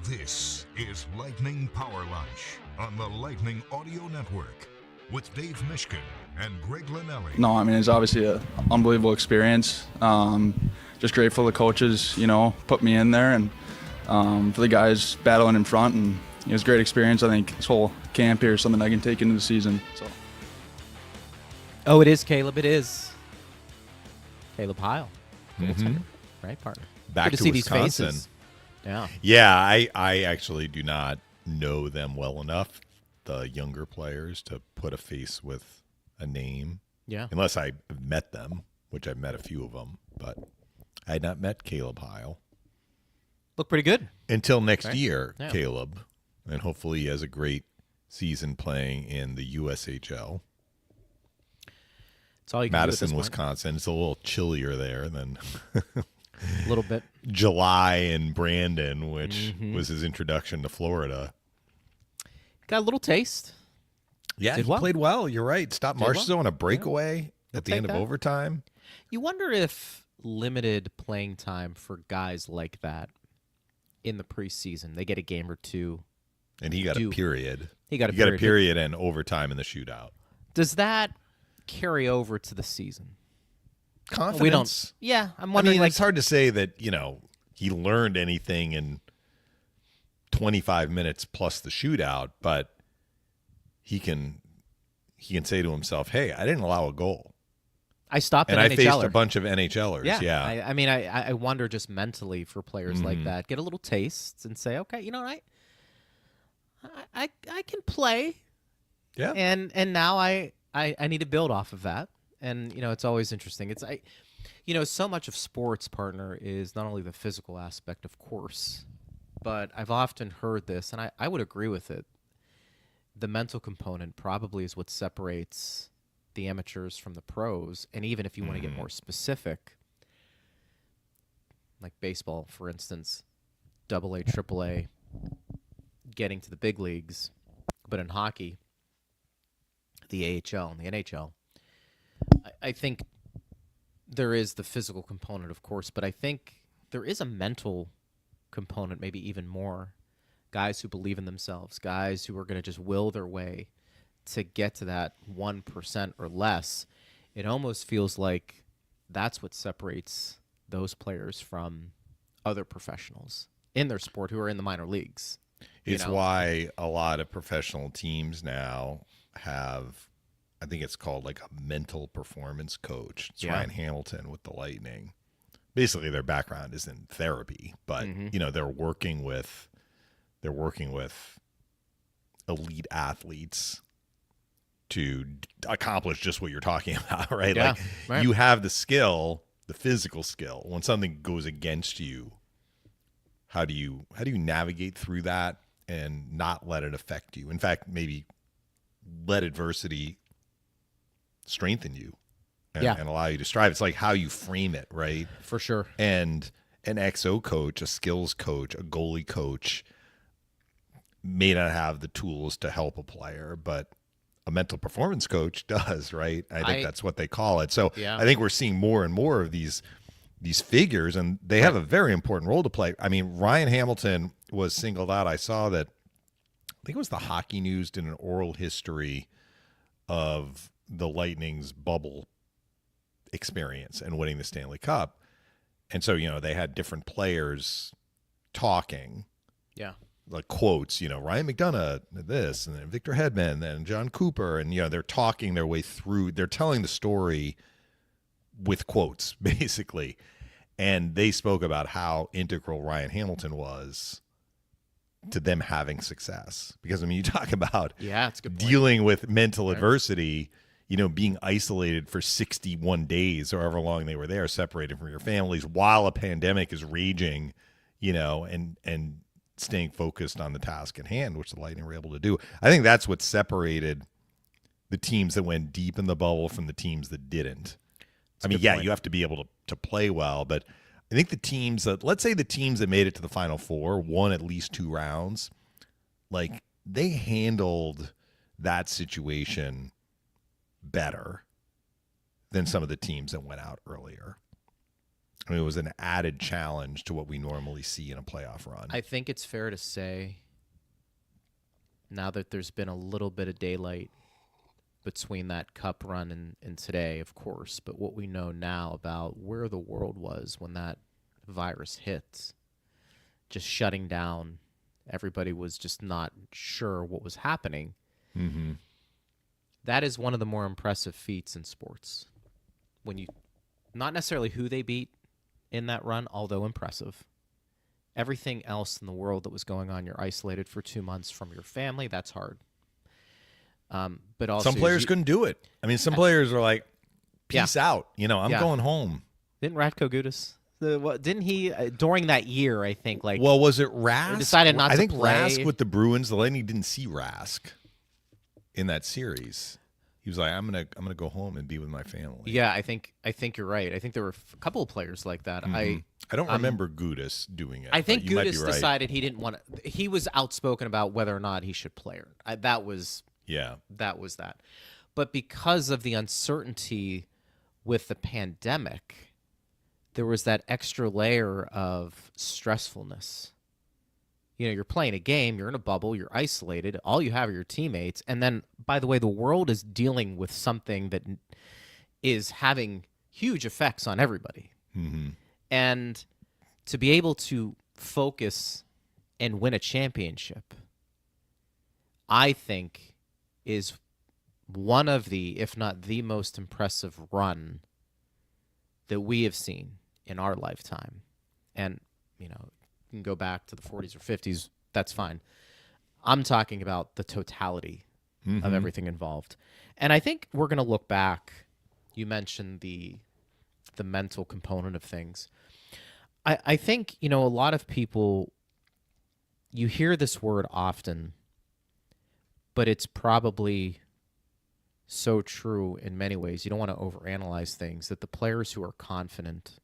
This is Lightning Power Lunch on the Lightning Audio Network with Dave Mishkin and Greg Linnelli. No, I mean, it's obviously an unbelievable experience. Just grateful the coaches, put me in there, and for the guys battling in front. And it was a great experience. I think this whole camp here is something I can take into the season. So. Oh, it is, Caleb. It is. Caleb Heil. Right, partner. Back Good to see Wisconsin. These faces. Yeah. Yeah, I actually do not know them well enough, the younger players, to put a face with a name. Yeah. Unless I met them, which I've met a few of them, but I had not met Caleb Heil. Look pretty good. Until next year, Yeah. Caleb. And hopefully he has a great season playing in the USHL. It's all you can Madison, do at this point. Wisconsin. It's a little chillier there than A little bit. July in Brandon, which was his introduction to Florida. Got a little taste. Yeah, Did he well. played well. You're right. Stopped Marchessault well. on a breakaway at the take end of that. overtime. You wonder if limited playing time for guys like that in the preseason, they get a game or two. And he got a period. He got a He got period. a period and overtime in the shootout. Does that carry over to the season? Confidence. We don't. Yeah, I'm I wondering. mean, it's hard to say that, he learned anything in 25 minutes plus the shootout, but he can say to himself, hey, I didn't allow a goal. I stopped And an I faced NHLer. a bunch of NHLers. Yeah. I mean, I wonder just mentally for players like that, get a little taste and say, okay, you know what, I can play, Yeah. and now I need to build off of that, and it's always interesting. It's so much of sports, partner, is not only the physical aspect, of course, but I've often heard this, and I would agree with it. The mental component probably is what separates the amateurs from the pros, and even if you want to get more specific, like baseball, for instance, AA, AAA, getting to the big leagues, but in hockey, the AHL and the NHL, I think there is the physical component, of course, but I think there is a mental component, maybe even more. Guys who believe in themselves, guys who are going to just will their way to get to that 1% or less. It almost feels like that's what separates those players from other professionals in their sport who are in the minor leagues. It's why a lot of professional teams now have, I think it's called like a mental performance coach. It's Ryan Hamilton with the Lightning. Basically, their background is in therapy, but they're working with elite athletes to accomplish just what you're talking about, right? Yeah, like right. you have the skill, the physical skill. When something goes against you, how do you navigate through that and not let it affect you? In fact, maybe let adversity strengthen you and allow you to strive. It's like how you frame it, right? For sure. And an XO coach, a skills coach, a goalie coach may not have the tools to help a player, but a mental performance coach does, right? I think that's what they call it. So I think we're seeing more and more of these figures, and they have a very important role to play. I mean, Ryan Hamilton was singled out. I saw that, I think it was the Hockey News did an oral history of the Lightning's bubble experience and winning the Stanley Cup. And so, they had different players talking. Yeah. Like quotes, Ryan McDonough, this, and then Victor Hedman, and John Cooper, and, they're talking their way through. They're telling the story with quotes, basically. And they spoke about how integral Ryan Hamilton was to them having success. Because, you talk about it's a good point. dealing with mental adversity, being isolated for 61 days or however long they were there, separated from your families while a pandemic is raging, and staying focused on the task at hand, which the Lightning were able to do. I think that's what separated the teams that went deep in the bubble from the teams that didn't. Point. You have to be able to play well, but I think the teams that, let's say the teams that made it to the Final Four, won at least 2 rounds, like they handled that situation better than some of the teams that went out earlier. I mean, it was an added challenge to what we normally see in a playoff run. I think it's fair to say, now that there's been a little bit of daylight between that cup run and today, of course, but what we know now about where the world was when that virus hit, just shutting down, everybody was just not sure what was happening. Mm-hmm. That is one of the more impressive feats in sports. When you, not necessarily who they beat in that run, although impressive. Everything else in the world that was going on, you're isolated for 2 months from your family. That's hard. But also, some players couldn't do it. I mean, some players are like, peace out. You know, I'm going home. Didn't Ratko Gudas? Didn't he during that year? I think Well, was it Rask? Decided not to I think play. Rask with the Bruins. The Lightning didn't see Rask in that series. He was like, I'm gonna go home and be with my family. Yeah, I think you're right. I think there were a couple of players like that. Mm-hmm. I don't remember Gudas doing it. I think but you might be Gudas right. decided he didn't want to. He was outspoken about whether or not he should play. That was that. But because of the uncertainty with the pandemic, there was that extra layer of stressfulness. You know, you're playing a game, you're in a bubble, you're isolated, all you have are your teammates. And then, by the way, the world is dealing with something that is having huge effects on everybody. Mm-hmm. And to be able to focus and win a championship, I think, is one of the, if not the most impressive run that we have seen in our lifetime. And, you know, you can go back to the 40s or 50s, that's fine. I'm talking about the totality of everything involved. And I think we're going to look back. You mentioned the mental component of things. I think, you know, a lot of people, you hear this word often, but it's probably so true in many ways. You don't want to overanalyze things, that the players who are confident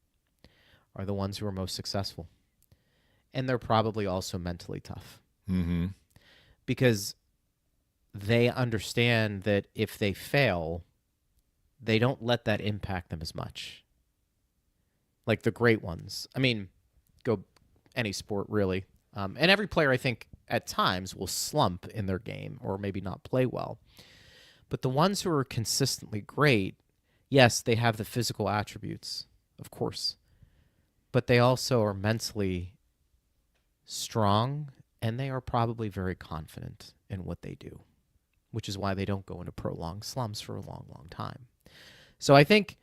are the ones who are most successful. And they're probably also mentally tough. Mm-hmm. Because they understand that if they fail, they don't let that impact them as much. Like the great ones. I mean, go any sport, really. And every player, I think, at times will slump in their game or maybe not play well. But the ones who are consistently great, yes, they have the physical attributes, of course. But they also are mentally strong, and they are probably very confident in what they do, which is why they don't go into prolonged slumps for a long, long time. So I think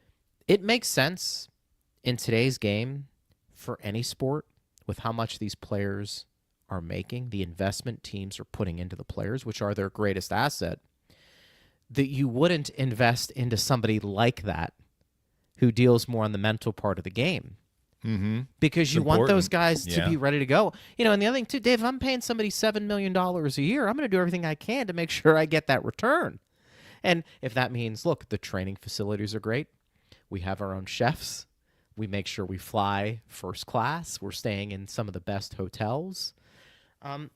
it makes sense in today's game for any sport with how much these players are making, the investment teams are putting into the players, which are their greatest asset, that you wouldn't invest into somebody like that who deals more on the mental part of the game. Mm-hmm. Because It's you want those important. guys to be ready to go. You know, and the other thing, too, Dave, if I'm paying somebody $7 million a year, I'm going to do everything I can to make sure I get that return. And if that means, look, the training facilities are great. We have our own chefs. We make sure we fly first class. We're staying in some of the best hotels.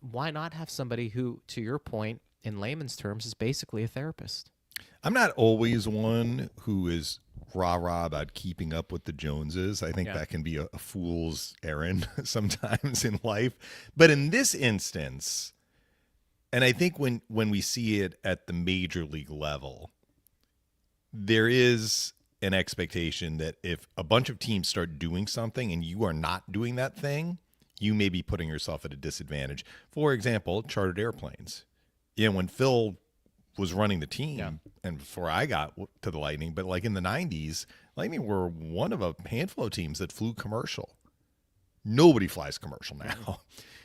Why not have somebody who, to your point, in layman's terms, is basically a therapist? I'm not always one who is rah-rah about keeping up with the Joneses. I think that can be a fool's errand sometimes in life. But in this instance, and I think when we see it at the major league level, there is an expectation that if a bunch of teams start doing something and you are not doing that thing, you may be putting yourself at a disadvantage. For example, chartered airplanes. You know, when Phil was running the team and before I got to the Lightning, but like in the 90s, Lightning were one of a handful of teams that flew commercial. Nobody flies commercial now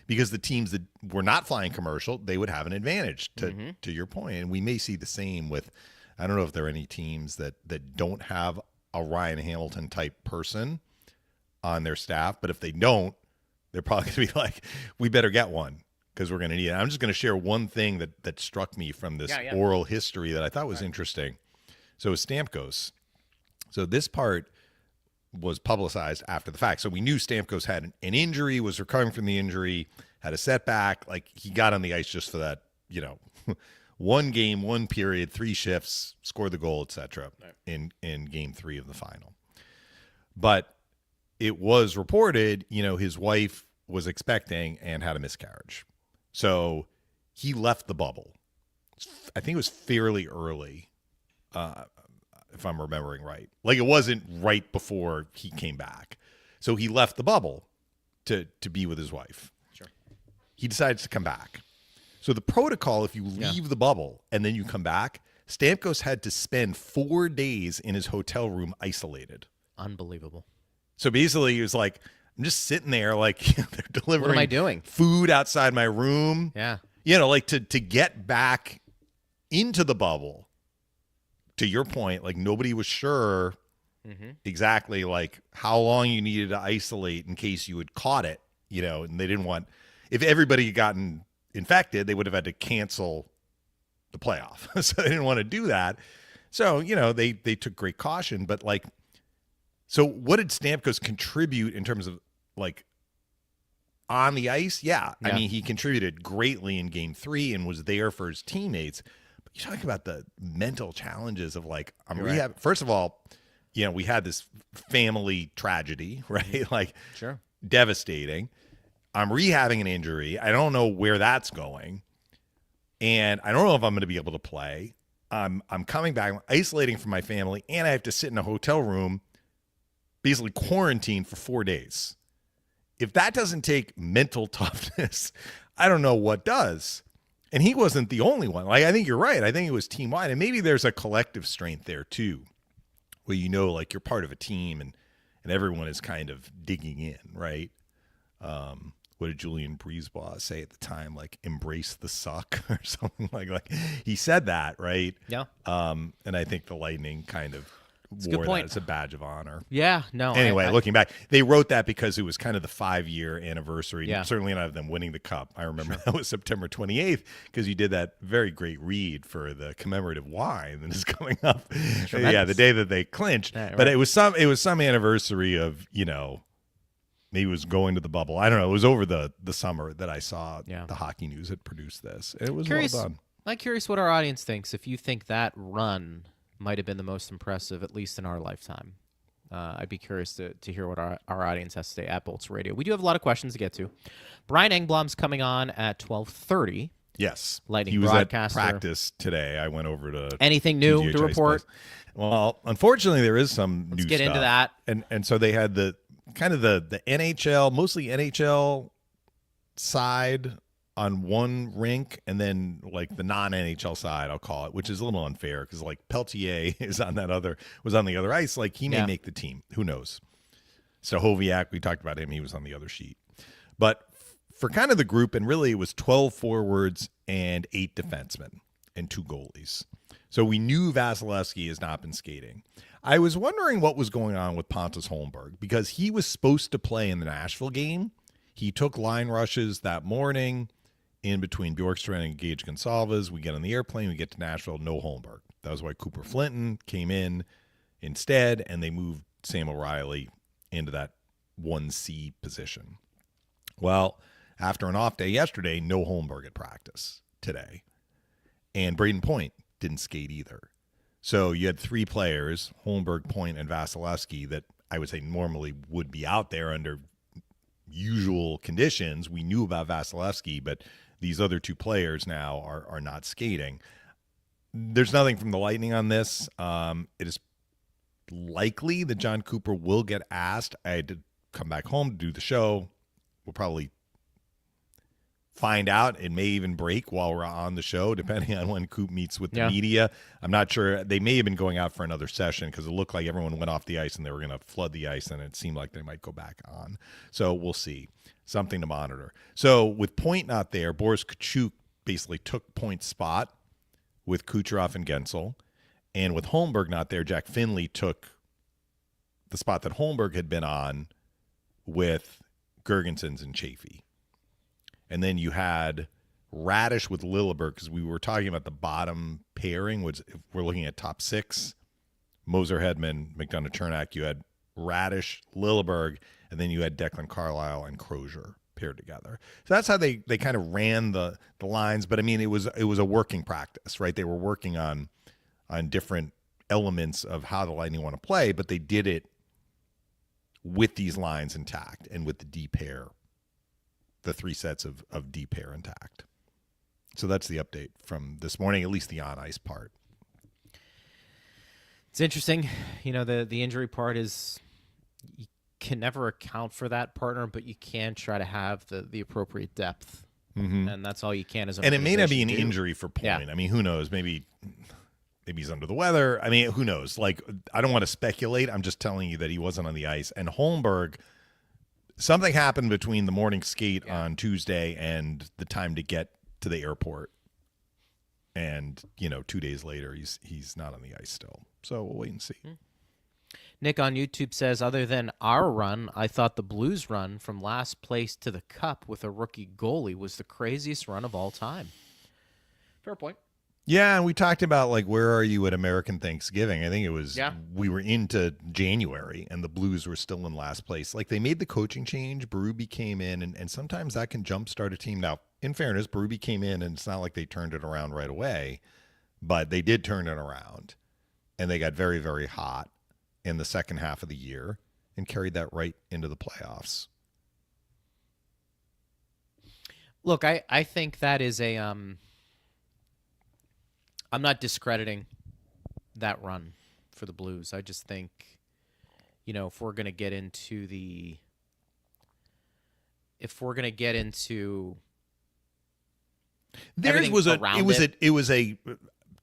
because the teams that were not flying commercial, they would have an advantage to your point. And we may see the same with, I don't know if there are any teams that don't have a Ryan Hamilton type person on their staff, but if they don't, they're probably going to be like, we better get one, because we're going to need it. I'm just going to share one thing that struck me from this oral history that I thought was interesting. So Stamkos. So this part was publicized after the fact. So we knew Stamkos had an injury, was recovering from the injury, had a setback. Like he got on the ice just for that, you know, one game, one period, 3 shifts, scored the goal, etc. in game 3 of the final. But it was reported, his wife was expecting and had a miscarriage. So he left the bubble. I think it was fairly early, if I'm remembering right. Like, it wasn't right before he came back. So he left the bubble to be with his wife. Sure. He decides to come back. So the protocol, if you leave the bubble and then you come back, Stamkos had to spend 4 days in his hotel room isolated. Unbelievable. So basically, he was like, I'm just sitting there, like, they're delivering What am I doing? Food outside my room. Yeah. Like to get back into the bubble, to your point, like, nobody was sure exactly, like, how long you needed to isolate in case you had caught it, and they didn't want, if everybody had gotten infected, they would have had to cancel the playoff. So they didn't want to do that. So, they took great caution, but, like, so what did Stamkos contribute in terms of, like, on the ice? Yeah. I mean, he contributed greatly in game 3 and was there for his teammates. But you talk about the mental challenges of, like, I'm rehab. Right. First of all, we had this family tragedy, right? Like, sure, devastating. I'm rehabbing an injury. I don't know where that's going. And I don't know if I'm going to be able to play. I'm coming back, I'm isolating from my family, and I have to sit in a hotel room, basically quarantined for 4 days. If that doesn't take mental toughness, I don't know what does. And he wasn't the only one. Like, I think you're right. I think it was team-wide. And maybe there's a collective strength there, too, where like, you're part of a team and everyone is kind of digging in, right? What did Julian Breezeball say at the time? Like, embrace the suck or something like he said that, right? Yeah. And I think the Lightning kind of wore that as a badge of honor. Yeah, no. Anyway, looking back, they wrote that because it was kind of the 5-year anniversary. Yeah. Certainly not of them winning the cup. I remember that was September 28th because you did that very great read for the commemorative wine that is coming up. Yeah, the day that they clinched. Yeah, right. But it was some anniversary of, maybe it was going to the bubble. I don't know. It was over the summer that I saw the Hockey News had produced this. It was well done. I'm curious what our audience thinks. If you think that run might have been the most impressive, at least in our lifetime. I'd be curious to hear what our audience has to say at Bolts Radio. We do have a lot of questions to get to. Brian Engblom's coming on at 12:30. Yes. Lightning he was broadcaster. At practice today. I went over to anything new TGHI's to report? Place. Well, unfortunately, there is some new Let's stuff. get into that. And so they had the kind of the NHL, mostly NHL side on one rink, and then like the non-NHL side, I'll call it, which is a little unfair because like Peltier was on the other ice. Like he may make the team. Who knows? Stahoviak, we talked about him. He was on the other sheet. But for kind of the group, and really it was 12 forwards and 8 defensemen and 2 goalies. So we knew Vasilevsky has not been skating. I was wondering what was going on with Pontus Holmberg because he was supposed to play in the Nashville game. He took line rushes that morning in between Bjorkstrand and Gage Gonsalves. We get on the airplane, we get to Nashville, no Holmberg. That was why Cooper Flinton came in instead, and they moved Sam O'Reilly into that 1C position. Well, after an off day yesterday, no Holmberg at practice today. And Braden Point didn't skate either. So you had 3 players, Holmberg, Point, and Vasilevsky, that I would say normally would be out there under usual conditions. We knew about Vasilevsky, but these other 2 players now are not skating. There's nothing from the Lightning on this. It is likely that John Cooper will get asked. I had to come back home to do the show. We'll probably find out. It may even break while we're on the show, depending on when Coop meets with the media. I'm not sure. They may have been going out for another session because it looked like everyone went off the ice and they were going to flood the ice, and it seemed like they might go back on. So we'll see. Something to monitor. So with Point not there, Boris Kachuk basically took Point's spot with Kucherov and Gensel. And with Holmberg not there, Jack Finley took the spot that Holmberg had been on with Girgensons and Chafee. And then you had Radish with Lilleberg, because we were talking about the bottom pairing, which if we're looking at top 6, Moser, Hedman, McDonough, Chernak. You had Radish, Lilleberg, and then you had Declan Carlisle and Crozier paired together. So that's how they kind of ran the lines. But I mean, it was a working practice, right? They were working on different elements of how the Lightning want to play, but they did it with these lines intact and with the D pair, the 3 sets of D pair intact. So that's the update from this morning, at least the on-ice part. It's interesting. The injury part is you can never account for that, partner, but you can try to have the appropriate depth. Mm-hmm. And that's all you can as an And it may not be an do. injury for Point. Yeah. I mean, who knows? Maybe he's under the weather. I mean, who knows? Like, I don't want to speculate. I'm just telling you that he wasn't on the ice. And Holmberg, something happened between the morning skate on Tuesday and the time to get to the airport. And, 2 days later, he's not on the ice still. So we'll wait and see. Nick on YouTube says, other than our run, I thought the Blues run from last place to the Cup with a rookie goalie was the craziest run of all time. Fair point. Yeah, and we talked about, like, where are you at American Thanksgiving? I think it was we were into January, and the Blues were still in last place. Like, they made the coaching change. Berube came in, and sometimes that can jumpstart a team. Now, in fairness, Berube came in, and it's not like they turned it around right away, but they did turn it around, and they got very, very hot in the second half of the year and carried that right into the playoffs. Look, I think that is a I'm not discrediting that run for the Blues. I just think, if we're going to get into theirs was it was a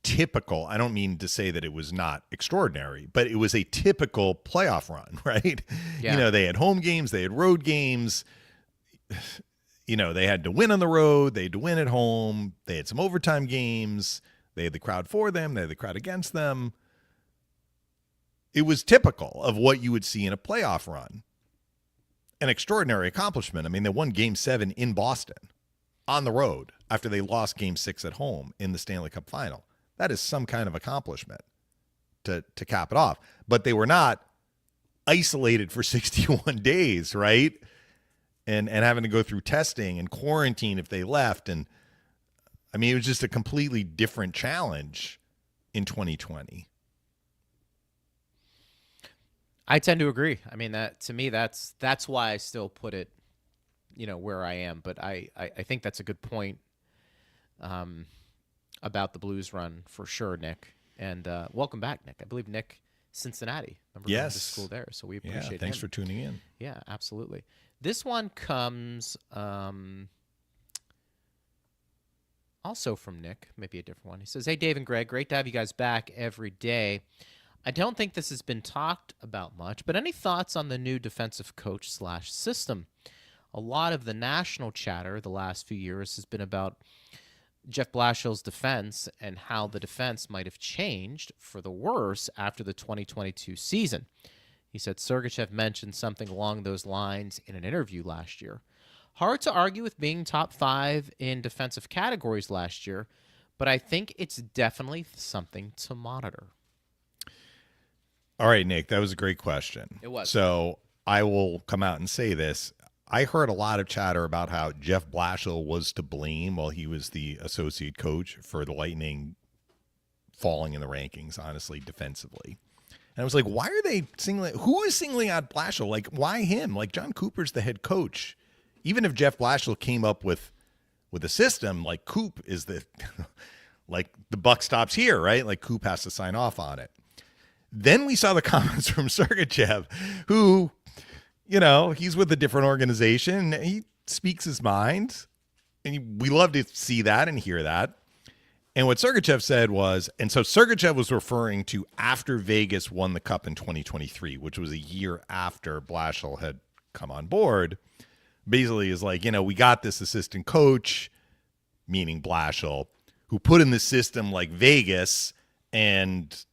typical, I don't mean to say that it was not extraordinary, but it was a typical playoff run, right? Yeah. They had home games, they had road games. They had to win on the road, they had to win at home, they had some overtime games, they had the crowd for them, they had the crowd against them. It was typical of what you would see in a playoff run. An extraordinary accomplishment. I mean, they won Game 7 in Boston on the road after they lost Game 6 at home in the Stanley Cup Final. That is some kind of accomplishment to cap it off. But they were not isolated for 61 days, right? And having to go through testing and quarantine if they left. And, I mean, it was just a completely different challenge in 2020. I tend to agree. I mean, that to me, that's why I still put it, where I am. But I think that's a good point about the Blues run for sure, Nick. And welcome back, Nick. I believe Nick, Cincinnati. Remember going to school there, so we appreciate it. Thanks for tuning in. Yeah, absolutely. This one comes also from Nick, maybe a different one. He says, hey, Dave and Greg, great to have you guys back every day. I don't think this has been talked about much, but any thoughts on the new defensive coach / system? A lot of the national chatter the last few years has been about Jeff Blashill's defense and how the defense might have changed for the worse after the 2022 season. He said Sergachev mentioned something along those lines in an interview last year. Hard to argue with being top 5 in defensive categories last year, but I think it's definitely something to monitor. All right, Nick, that was a great question. It was. So I will come out and say this. I heard a lot of chatter about how Jeff Blashill was to blame while he was the associate coach for the Lightning falling in the rankings, honestly, defensively. And I was like, why are they who is singling out Blashill? Like, why him? Like, John Cooper's the head coach. Even if Jeff Blashill came up with a system, like Coop is the buck stops here, right? Like Coop has to sign off on it. Then we saw the comments from Sergachev, who, he's with a different organization. He speaks his mind, and we love to see that and hear that. And what Sergachev said was, and so Sergachev was referring to after Vegas won the Cup in 2023, which was a year after Blashill had come on board. Basically is like, we got this assistant coach, meaning Blashill, who put in the system like Vegas, and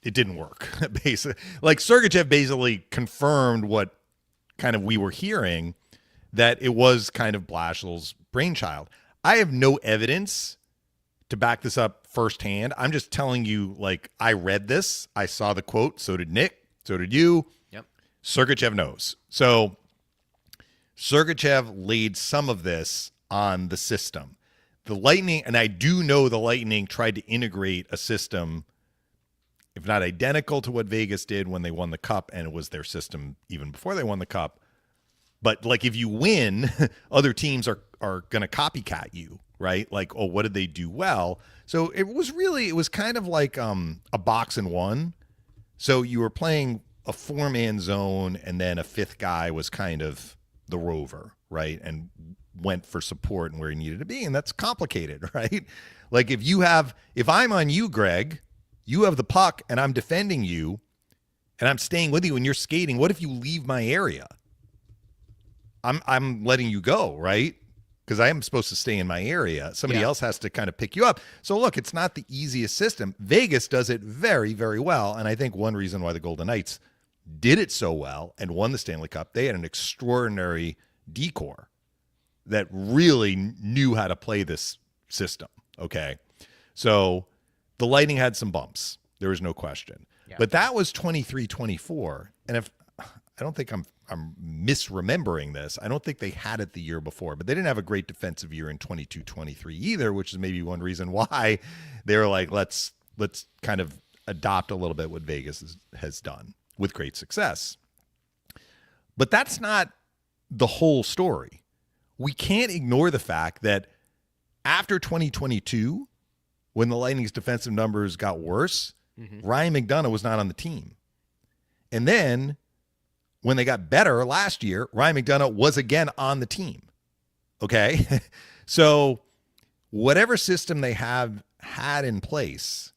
it didn't work. Basically, like Sergachev basically confirmed what kind of we were hearing, that it was kind of Blashill's brainchild. I have no evidence to back this up firsthand. I'm just telling you, like, I read this, I saw the quote, so did Nick, so did you. Yep. Sergachev knows. So Sergachev laid some of this on the system. The Lightning, and I do know the Lightning tried to integrate a system if not identical to what Vegas did when they won the Cup, and it was their system even before they won the Cup. But like if you win, other teams are going to copycat you, right? Like, oh, what did they do well? So it was kind of like a box and one. So you were playing a 4-man zone, and then a fifth guy was kind of the rover, right? And went for support and where he needed to be. And that's complicated, right? Like if I'm on you, Greg, you have the puck and I'm defending you and I'm staying with you and you're skating. What if you leave my area? I'm letting you go, right? Because I am supposed to stay in my area. Somebody else has to kind of pick you up. So look, it's not the easiest system. Vegas does it very, very well. And I think one reason why the Golden Knights did it so well and won the Stanley Cup, they had an extraordinary D-corps that really knew how to play this system. Okay. So the Lightning had some bumps. There was no question. Yeah. But that was 23-24. And if I don't think I'm misremembering this, I don't think they had it the year before, but they didn't have a great defensive year in 22-23 either, which is maybe one reason why they were like, let's kind of adopt a little bit what Vegas has done with great success. But that's not the whole story. We can't ignore the fact that after 2022, when the Lightning's defensive numbers got worse, Ryan McDonagh was not on the team. And then when they got better last year, Ryan McDonagh was again on the team. Okay? So whatever system they have had in place,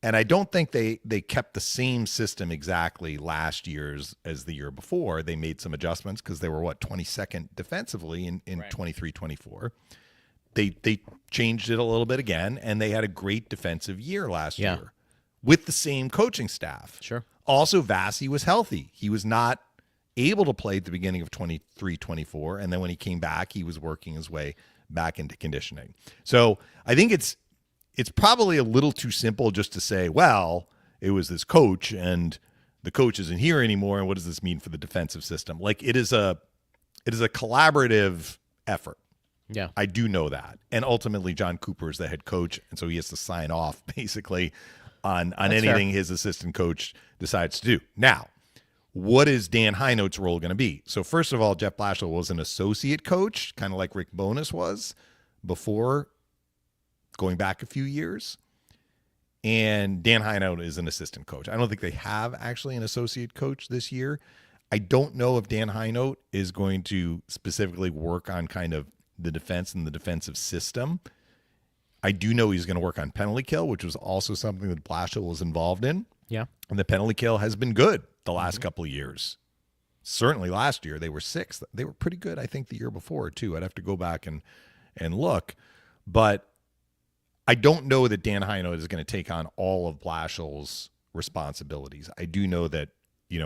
and I don't think they kept the same system exactly last year's as the year before. They made some adjustments because they were, 22nd defensively in 23-24. They changed it a little bit again, and they had a great defensive year last year with the same coaching staff. Sure. Also, Vasi was healthy. He was not able to play at the beginning of 23-24, and then when he came back, he was working his way back into conditioning. So I think it's probably a little too simple just to say, well, it was this coach and the coach isn't here anymore, and what does this mean for the defensive system? Like it is a collaborative effort. Yeah. I do know that. And ultimately John Cooper is the head coach, and so he has to sign off basically on anything his assistant coach decides to do. Now, what is Dan Hinote's role going to be? So first of all, Jeff Blashill was an associate coach, kind of like Rick Bowness was before, going back a few years. And Dan Hinote is an assistant coach. I don't think they have actually an associate coach this year. I don't know if Dan Hinote is going to specifically work on kind of the defense and the defensive system. I do know he's going to work on penalty kill, which was also something that Blashill was involved in. Yeah. And the penalty kill has been good the last couple of years. Certainly last year they were 6th. They were pretty good, I think, the year before too. I'd have to go back and look. But I don't know that Dan Hinote is going to take on all of Blashill's responsibilities. I do know that,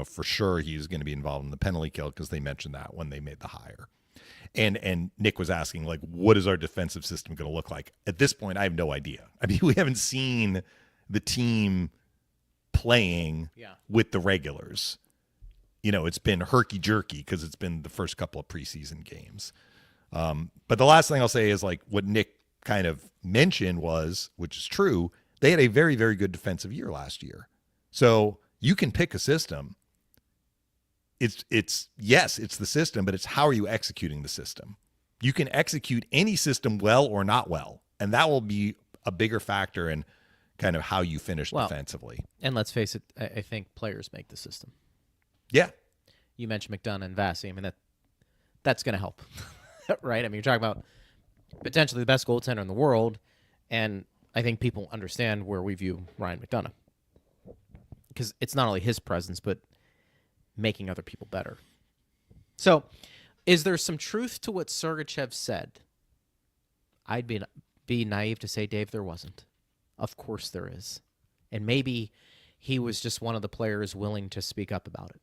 for sure he's going to be involved in the penalty kill because they mentioned that when they made the hire. And Nick was asking, like, what is our defensive system going to look like? At this point, I have no idea. I mean, we haven't seen the team playing with the regulars. It's been herky-jerky because it's been the first couple of preseason games. But the last thing I'll say is, like, what Nick kind of mentioned was, which is true, they had a very, very good defensive year last year. So you can pick a system. It's the system, but it's how are you executing the system? You can execute any system well or not well, and that will be a bigger factor in kind of how you finish defensively. And let's face it, I think players make the system. Yeah. You mentioned McDonagh and Vasi. I mean, that's going to help, right? I mean, you're talking about potentially the best goaltender in the world, and I think people understand where we view Ryan McDonagh. Because it's not only his presence, but making other people better. So, is there some truth to what Sergachev said? I'd be naive to say, Dave, there wasn't. Of course there is. And maybe he was just one of the players willing to speak up about it.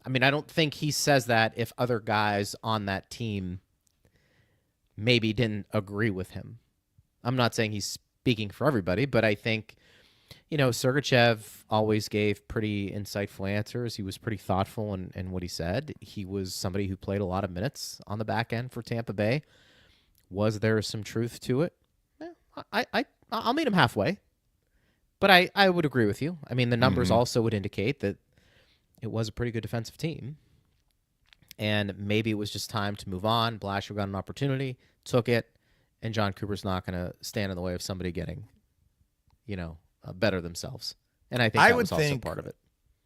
I mean, I don't think he says that if other guys on that team maybe didn't agree with him. I'm not saying he's speaking for everybody, but I think, Sergachev always gave pretty insightful answers. He was pretty thoughtful in what he said. He was somebody who played a lot of minutes on the back end for Tampa Bay. Was there some truth to it? Yeah, I'll meet him halfway. But I would agree with you. I mean, the numbers also would indicate that it was a pretty good defensive team. And maybe it was just time to move on. Blashill got an opportunity, took it, and John Cooper's not going to stand in the way of somebody getting, better themselves. And I think that was also part of it.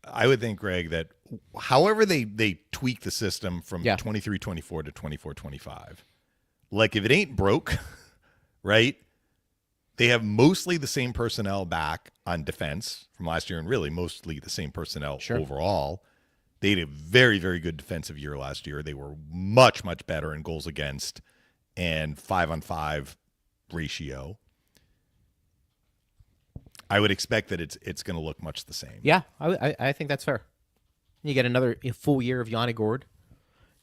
I would think, Greg, that however they tweak the system from 23-24 to 24-25, like if it ain't broke, right, they have mostly the same personnel back on defense from last year and really mostly the same personnel overall. They had a very, very good defensive year last year. They were much, much better in goals against and 5-on-5 ratio. I would expect that it's going to look much the same. Yeah, I think that's fair. You get another full year of Yanni Gord,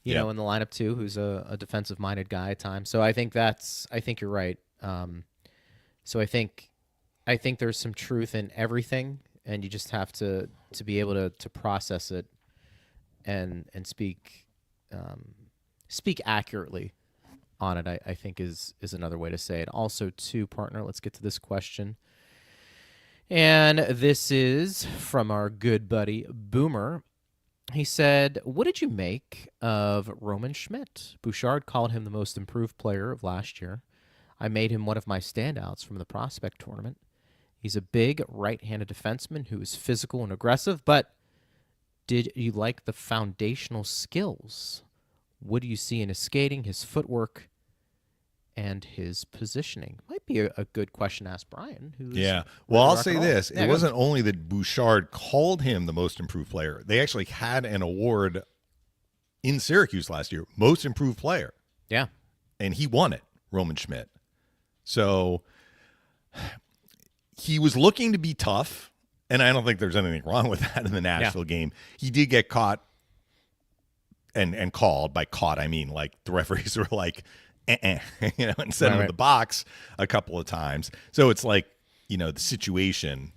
in the lineup too, who's a defensive-minded guy at times. So I think you're right. So I think there's some truth in everything, and you just have to be able to process it and speak accurately on it. I think is another way to say it. Also, too, partner. Let's get to this question. And this is from our good buddy Boomer. He said, what did you make of Roman Schmidt? Bouchard called him the most improved player of last year. I made him one of my standouts from the prospect tournament. He's a big right-handed defenseman who is physical and aggressive, but did you like the foundational skills? What do you see in his skating, his footwork, and his positioning? Might be a good question to ask Brian. Well, I'll say this. It wasn't only that Bouchard called him the most improved player. They actually had an award in Syracuse last year, most improved player. Yeah. And he won it, Roman Schmidt. So he was looking to be tough, and I don't think there's anything wrong with that in the Nashville game. He did get caught and called. By caught, I mean like the referees were like, and sent him in the box a couple of times. So it's like, the situation,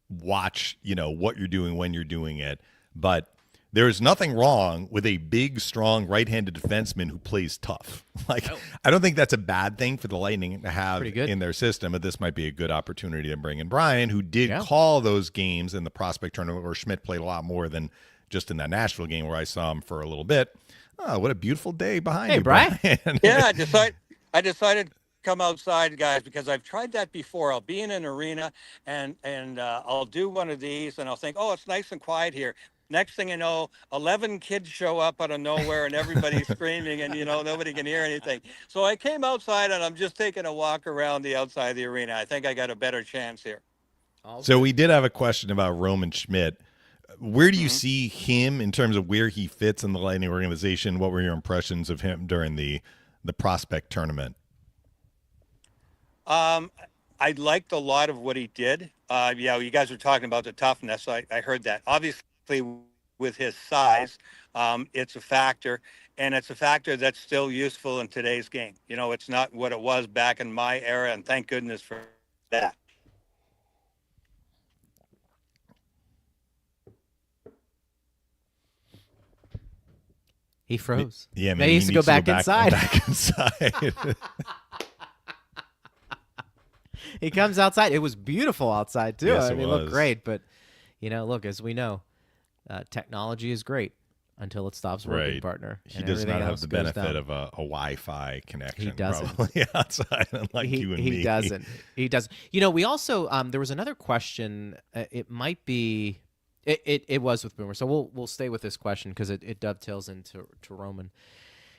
watch, what you're doing when you're doing it. But there is nothing wrong with a big, strong right-handed defenseman who plays tough. I don't think that's a bad thing for the Lightning to have in their system, but this might be a good opportunity to bring in Brian, who did call those games in the prospect tournament where Schmidt played a lot more than just in that Nashville game where I saw him for a little bit. Oh, what a beautiful day behind you, Brian. Yeah, I decided to come outside, guys, because I've tried that before. I'll be in an arena and I'll do one of these and I'll think, oh, it's nice and quiet here. Next thing you know, 11 kids show up out of nowhere and everybody's screaming and, nobody can hear anything. So I came outside and I'm just taking a walk around the outside of the arena. I think I got a better chance here. So we did have a question about Roman Schmidt. Where do you see him in terms of where he fits in the Lightning organization? What were your impressions of him during the prospect tournament? I liked a lot of what he did. You guys were talking about the toughness. I heard that. Obviously, with his size, it's a factor, and it's a factor that's still useful in today's game. It's not what it was back in my era, and thank goodness for that. He froze. Yeah, maybe he needs to go back inside. He comes outside. It was beautiful outside too. Yes, it looked great, but look, as we know, technology is great until it stops working, partner. He does not have the benefit of a Wi-Fi connection. He doesn't. Probably outside, unlike you and me. He doesn't. He doesn't. We also there was another question. It might be. It was with Boomer, so we'll stay with this question because it dovetails into Roman.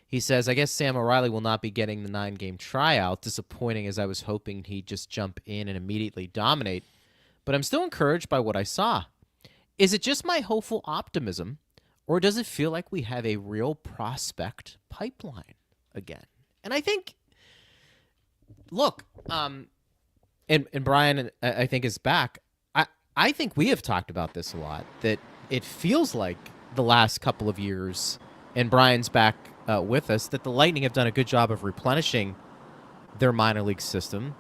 He says, I guess Sam O'Reilly will not be getting the 9-game tryout. Disappointing, as I was hoping he'd just jump in and immediately dominate. But I'm still encouraged by what I saw. Is it just my hopeful optimism, or does it feel like we have a real prospect pipeline again? And I think, look, and Brian, I think, is back. I think we have talked about this a lot, that it feels like the last couple of years, and Brian's back with us, that the Lightning have done a good job of replenishing their minor league system.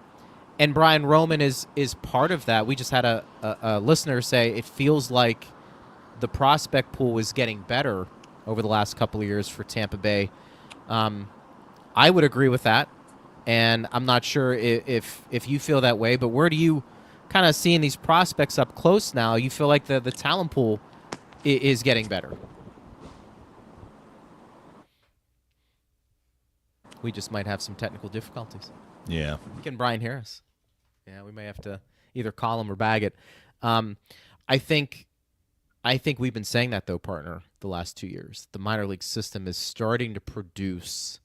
And Brian, Roman is part of that. We just had a listener say it feels like the prospect pool was getting better over the last couple of years for Tampa Bay. I would agree with that, and I'm not sure if you feel that way, but where do you kind of seeing these prospects up close now, you feel like the talent pool is getting better. We just might have some technical difficulties. Yeah. Getting Brian Harris. Yeah, we may have to either call him or bag it. I think we've been saying that, though, partner, the last 2 years. The minor league system is starting to produce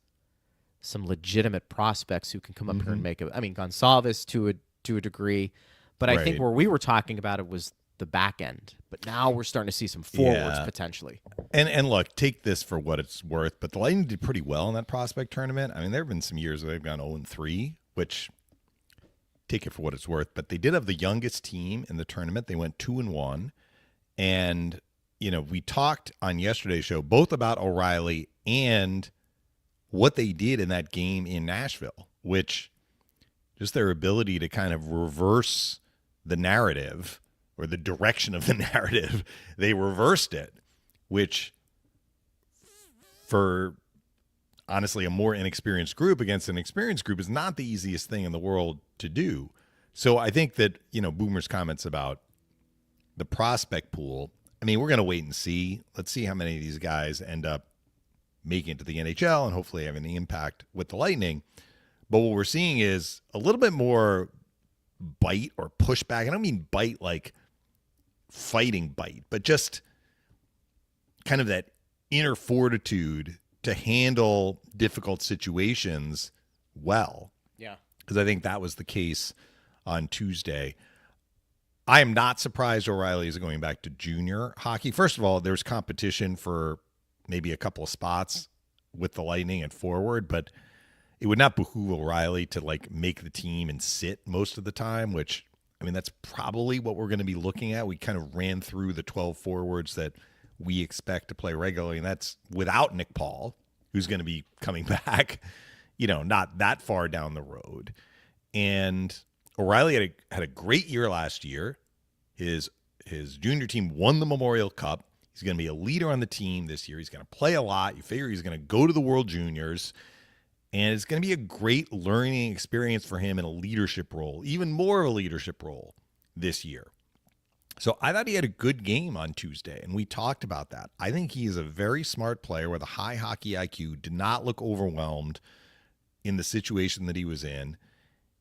some legitimate prospects who can come up here and make it. I mean, Gonsalves to a degree, but I think where we were talking about it was the back end. But now we're starting to see some forwards potentially. And look, take this for what it's worth, but the Lightning did pretty well in that prospect tournament. I mean, there have been some years where they've gone 0-3, which take it for what it's worth. But they did have the youngest team in the tournament. They went 2-1. And, you know, we talked on yesterday's show both about O'Reilly and what they did in that game in Nashville, which just their ability to kind of reverse the narrative or the direction of the narrative. They reversed it, which for honestly a more inexperienced group against an experienced group is not the easiest thing in the world to do. So I think that, you know, Boomer's comments about the prospect pool, I mean, we're going to wait and see. Let's see how many of these guys end up making it to the NHL and hopefully having the impact with the Lightning. But what we're seeing is a little bit more bite or pushback. I don't mean bite like fighting bite, but just kind of that inner fortitude to handle difficult situations well. Yeah. Because I think that was the case on Tuesday. I am not surprised O'Reilly is going back to junior hockey. First of all, there's competition for maybe a couple of spots with the Lightning and forward, but it would not behoove O'Reilly to like make the team and sit most of the time, which, I mean, that's probably what we're going to be looking at. We kind of ran through the 12 forwards that we expect to play regularly, and that's without Nick Paul, who's going to be coming back, you know, not that far down the road. And O'Reilly had a great year last year. His junior team won the Memorial Cup. He's going to be a leader on the team this year. He's going to play a lot. You figure he's going to go to the World Juniors. And it's going to be a great learning experience for him in a leadership role, even more of a leadership role this year. So I thought he had a good game on Tuesday, and we talked about that. I think he is a very smart player with a high hockey IQ, did not look overwhelmed in the situation that he was in.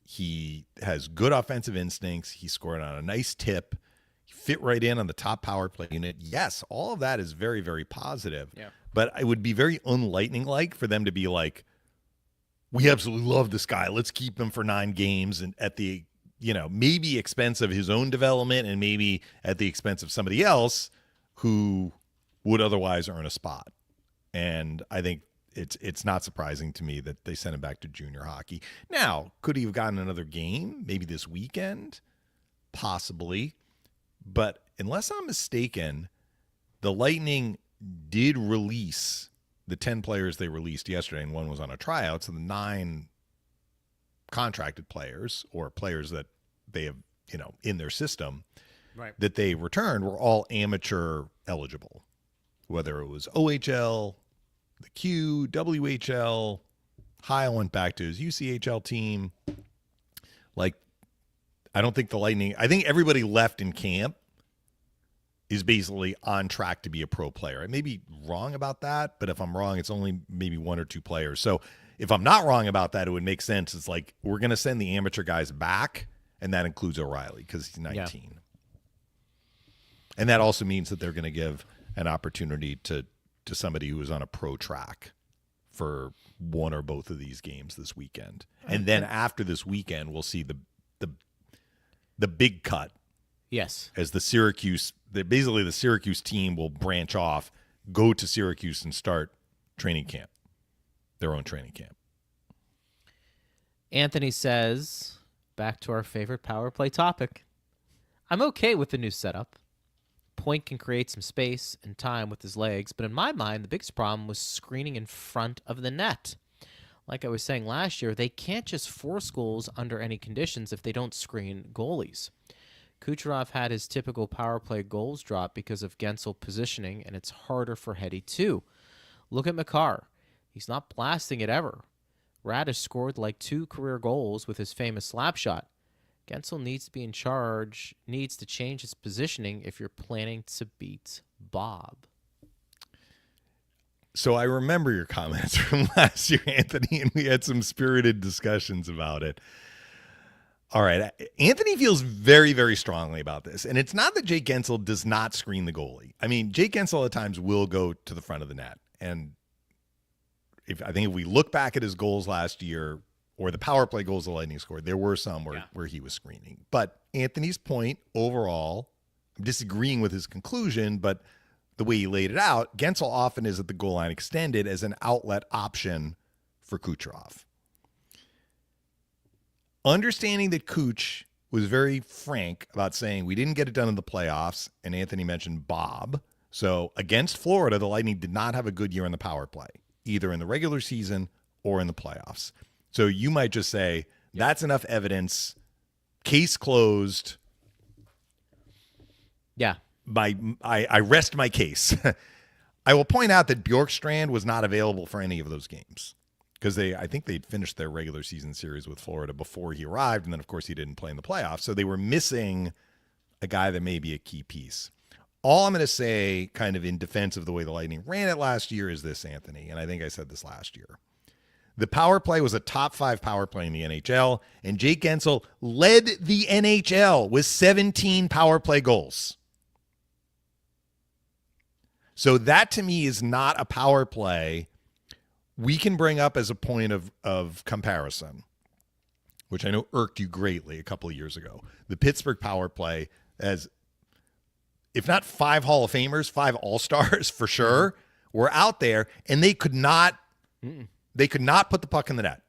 He has good offensive instincts. He scored on a nice tip. He fit right in on the top power play unit. Yes, all of that is very, very positive. Yeah. But it would be very unlightning-like for them to be like, we absolutely love this guy. Let's keep him for 9 games and at the, you know, maybe expense of his own development and maybe at the expense of somebody else who would otherwise earn a spot. And I think it's not surprising to me that they sent him back to junior hockey. Now, could he have gotten another game maybe this weekend? Possibly. But unless I'm mistaken, the Lightning did release the 10 players they released yesterday, and one was on a tryout. So the 9 contracted players or players that they have, you know, in their system that they returned were all amateur eligible, whether it was OHL, the Q, WHL. Heil went back to his UCHL team. Like, I don't think the Lightning, I think everybody left in camp is basically on track to be a pro player. I may be wrong about that, but if I'm wrong, it's only maybe 1 or 2 players. So if I'm not wrong about that, it would make sense. It's like we're going to send the amateur guys back, and that includes O'Reilly because he's 19. Yeah. And that also means that they're going to give an opportunity to somebody who is on a pro track for one or both of these games this weekend. And then after this weekend, we'll see the big cut. Yes. As the Syracuse team will branch off, go to Syracuse and start training camp, their own training camp. Anthony says, back to our favorite power play topic. I'm okay with the new setup. Point can create some space and time with his legs, but in my mind, the biggest problem was screening in front of the net. Like I was saying last year, they can't just force goals under any conditions if they don't screen goalies. Kucherov had his typical power play goals drop because of Gensel positioning, and it's harder for Hetty too. Look at Makar. He's not blasting it ever. Rad has scored like 2 career goals with his famous slap shot. Gensel needs to be in charge, needs to change his positioning if you're planning to beat Bob. So I remember your comments from last year, Anthony, and we had some spirited discussions about it. All right. Anthony feels very, very strongly about this. And it's not that Jake Gensel does not screen the goalie. I mean, Jake Gensel at times will go to the front of the net. And I think if we look back at his goals last year, or the power play goals the Lightning scored, there were some where he was screening. But Anthony's point overall, I'm disagreeing with his conclusion, but the way he laid it out, Gensel often is at the goal line extended as an outlet option for Kucherov. Understanding that Kuch was very frank about saying we didn't get it done in the playoffs, and Anthony mentioned Bob. So against Florida, the Lightning did not have a good year in the power play, either in the regular season or in the playoffs. So you might just say, that's enough evidence, case closed. Yeah. I rest my case. I will point out that Bjorkstrand was not available for any of those games because I think they'd finished their regular season series with Florida before he arrived, and then, of course, he didn't play in the playoffs. So they were missing a guy that may be a key piece. All I'm going to say, kind of in defense of the way the Lightning ran it last year, is this, Anthony, and I think I said this last year. The power play was a top 5 power play in the NHL, and Jake Gensel led the NHL with 17 power play goals. So that, to me, is not a power play we can bring up as a point of comparison, which I know irked you greatly a couple of years ago. The Pittsburgh power play, as if not 5 Hall of Famers, 5 All-Stars for sure, were out there, and they could not put the puck in the net.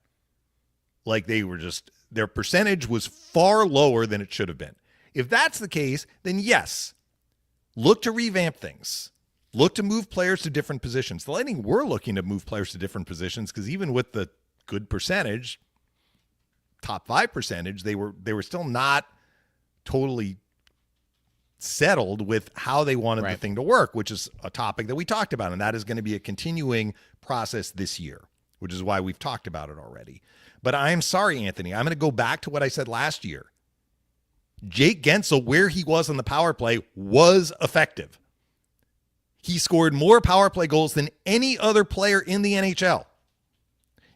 Like, they were just, their percentage was far lower than it should have been. If that's the case, then yes, look to revamp things. Look to move players to different positions. The Lightning were looking to move players to different positions because even with the good percentage, top 5 percentage, they were still not totally settled with how they wanted the thing to work, which is a topic that we talked about, and that is going to be a continuing process this year, which is why we've talked about it already. But I am sorry, Anthony. I'm going to go back to what I said last year. Jake Gensel, where he was on the power play, was effective. He scored more power play goals than any other player in the NHL.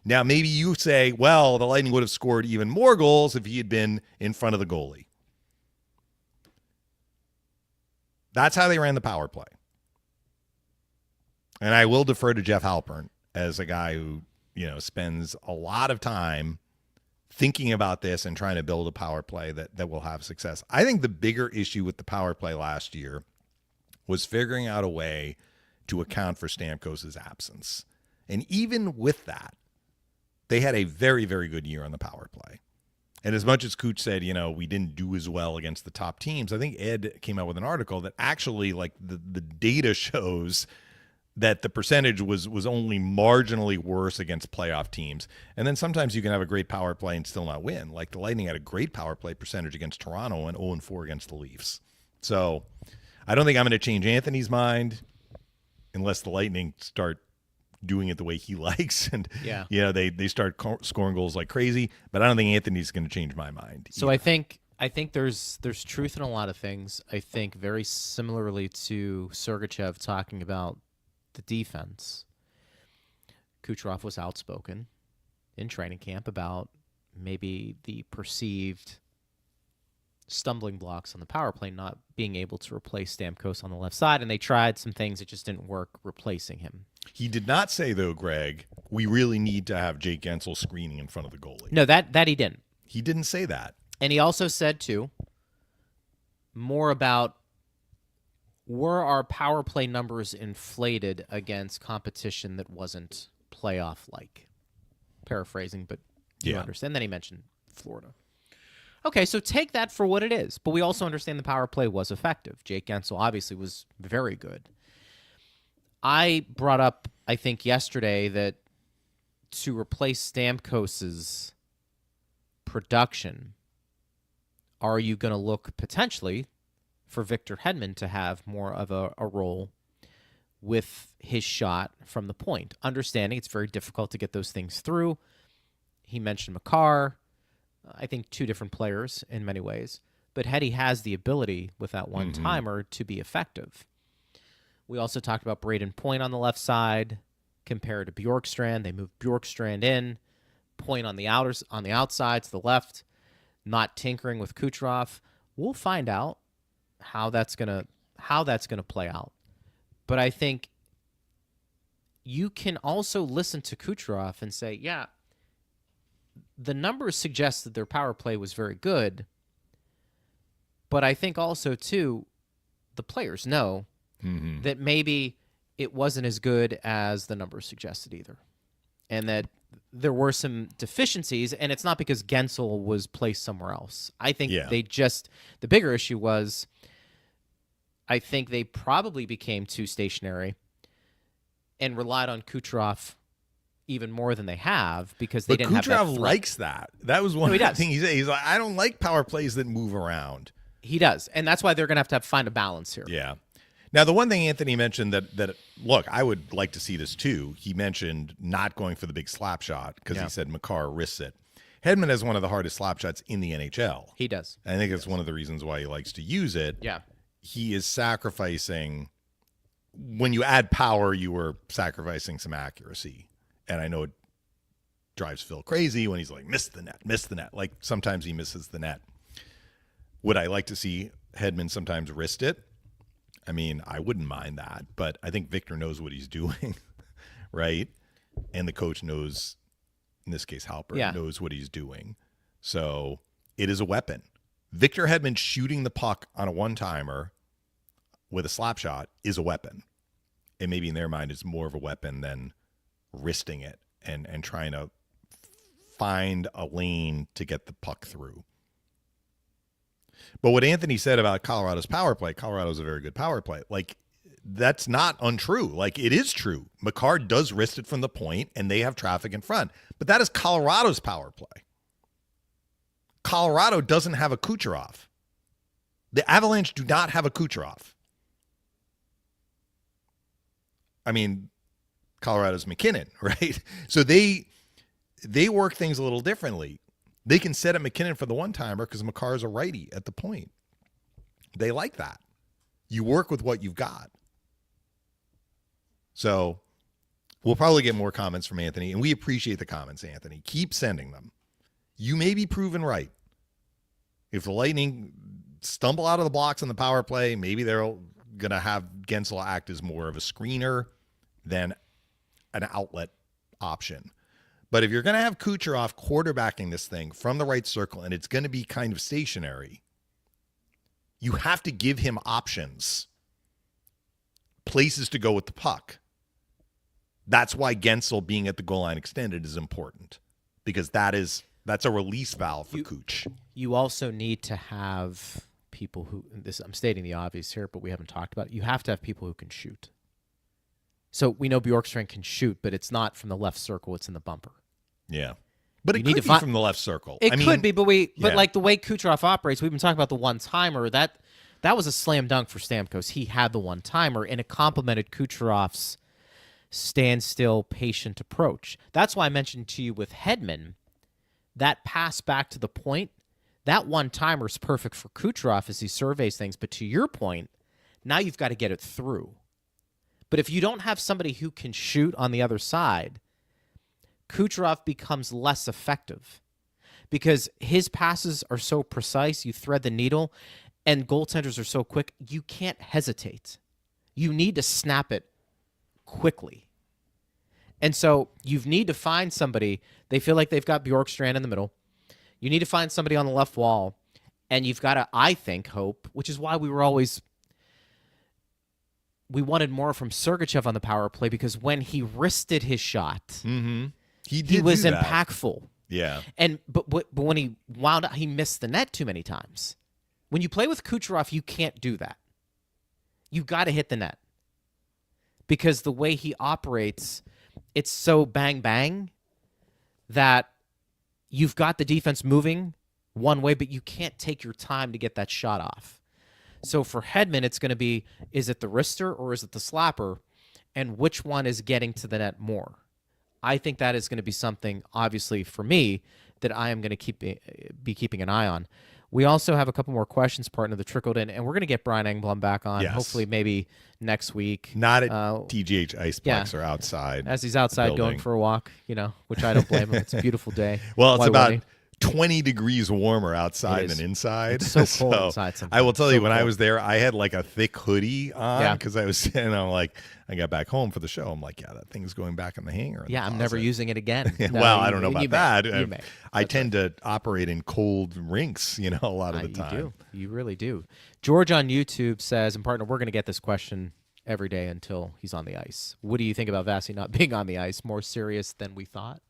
Now, maybe you say, well, the Lightning would have scored even more goals if he had been in front of the goalie. That's how they ran the power play. And I will defer to Jeff Halpern as a guy who, spends a lot of time thinking about this and trying to build a power play that will have success. I think the bigger issue with the power play last year was figuring out a way to account for Stamkos' absence. And even with that, they had a very, very good year on the power play. And as much as Cooch said, we didn't do as well against the top teams, I think Ed came out with an article that actually, like, the data shows that the percentage was only marginally worse against playoff teams. And then sometimes you can have a great power play and still not win. Like, the Lightning had a great power play percentage against Toronto and 0-4 against the Leafs. So I don't think I'm going to change Anthony's mind unless the Lightning start doing it the way he likes and they start scoring goals like crazy. But I don't think Anthony's going to change my mind. So either. I think there's truth in a lot of things. I think very similarly to Sergachev talking about the defense, Kucherov was outspoken in training camp about maybe the perceived stumbling blocks on the power play, not being able to replace Stamkos on the left side, and they tried some things that just didn't work replacing him. He did not say, though, Greg, we really need to have Jake Gensel screening in front of the goalie. No, that he didn't. He didn't say that. And he also said, too, more about were our power play numbers inflated against competition that wasn't playoff-like? Paraphrasing, but you understand. Then he mentioned Florida. Okay, so take that for what it is. But we also understand the power play was effective. Jake Gensel obviously was very good. I brought up, I think, yesterday that to replace Stamkos's production, are you going to look potentially for Victor Hedman to have more of a role with his shot from the point? Understanding it's very difficult to get those things through. He mentioned Makar. I think two different players in many ways. But Hetty has the ability with that one-timer to be effective. We also talked about Braden Point on the left side compared to Bjorkstrand. They moved Bjorkstrand in, Point on the outside to the left, not tinkering with Kucherov. We'll find out how that's gonna play out. But I think you can also listen to Kucherov and say, yeah, the numbers suggest that their power play was very good. But I think also, too, the players know that maybe it wasn't as good as the numbers suggested either. And that there were some deficiencies, and it's not because Gensel was placed somewhere else. I think the bigger issue was, I think they probably became too stationary and relied on Kucherov even more than they have because they didn't have that Kucherov threat. likes that. That was one of the things he said. He's like, I don't like power plays that move around. He does, and that's why they're going to have find a balance here. Yeah. Now, the one thing Anthony mentioned that look, I would like to see this too. He mentioned not going for the big slap shot because he said Makar risks it. Hedman has one of the hardest slap shots in the NHL. He does. I think it's one of the reasons why he likes to use it. Yeah. He is sacrificing. When you add power, you are sacrificing some accuracy. And I know it drives Phil crazy when he's like, miss the net. Like sometimes he misses the net. Would I like to see Hedman sometimes wrist it? I mean, I wouldn't mind that, but I think Victor knows what he's doing, right? And the coach knows, in this case, Halpern knows what he's doing. So it is a weapon. Victor Hedman shooting the puck on a one-timer with a slap shot is a weapon. And maybe in their mind, it's more of a weapon than wristing it and trying to find a lane to get the puck through. But what Anthony said about Colorado's power play, Colorado's a very good power play. Like, that's not untrue. Like, it is true. Makar does wrist it from the point, and they have traffic in front. But that is Colorado's power play. Colorado doesn't have a Kucherov. The Avalanche do not have a Kucherov. I mean, Colorado's McKinnon, right? So they work things a little differently. They can set up McKinnon for the one-timer because Makar is a righty at the point. They like that. You work with what you've got. So we'll probably get more comments from Anthony, and we appreciate the comments, Anthony. Keep sending them. You may be proven right. If the Lightning stumble out of the blocks on the power play, maybe they're going to have Gensel act as more of a screener than an outlet option. But if you're going to have Kucherov quarterbacking this thing from the right circle and it's going to be kind of stationary, you have to give him options, places to go with the puck. That's why Gensel being at the goal line extended is important, because that's a release valve for Kuch. You also need to have people who, I'm stating the obvious here, but we haven't talked about it. You have to have people who can shoot. So we know Bjorkstrand can shoot, but it's not from the left circle, it's in the bumper. Yeah. But it could be from the left circle. It could be, but like the way Kucherov operates, we've been talking about the one-timer. That was a slam dunk for Stamkos. He had the one-timer, and it complemented Kucherov's standstill, patient approach. That's why I mentioned to you with Hedman, that pass back to the point, that one-timer is perfect for Kucherov as he surveys things. But to your point, now you've got to get it through. But if you don't have somebody who can shoot on the other side, Kucherov becomes less effective because his passes are so precise. You thread the needle, and goaltenders are so quick. You can't hesitate. You need to snap it quickly. And so you need to find somebody. They feel like they've got Bjorkstrand in the middle. You need to find somebody on the left wall, and you've got to, I think, hope, which is why we wanted more from Sergachev on the power play, because when he wristed his shot, he was impactful. Yeah. But when he wound up, he missed the net too many times. When you play with Kucherov, you can't do that. You got to hit the net, because the way he operates, it's so bang bang that you've got the defense moving one way, but you can't take your time to get that shot off. So for Hedman, it's going to be, is it the wrister or is it the slapper? And which one is getting to the net more? I think that is going to be something, obviously, for me, that I am going to be keeping an eye on. We also have a couple more questions, partner, that trickled in, and we're going to get Brian Engblom back on, Yes. hopefully maybe next week. Not at TGH Iceplex or outside. As he's outside going for a walk, which I don't blame him. It's a beautiful day. Well, it's Why about wouldn't 20 degrees warmer outside than inside. It's so cold outside sometimes. I will tell you, when I was there, I had like a thick hoodie on because I was, I got back home for the show. I'm like, yeah, that thing's going back in the hanger. Yeah, I'm never using it again. No, well, I don't know about that. You may. I tend to operate in cold rinks, a lot of the time. You do. You really do. George on YouTube says, and partner, we're going to get this question every day until he's on the ice. What do you think about Vasi not being on the ice? More serious than we thought?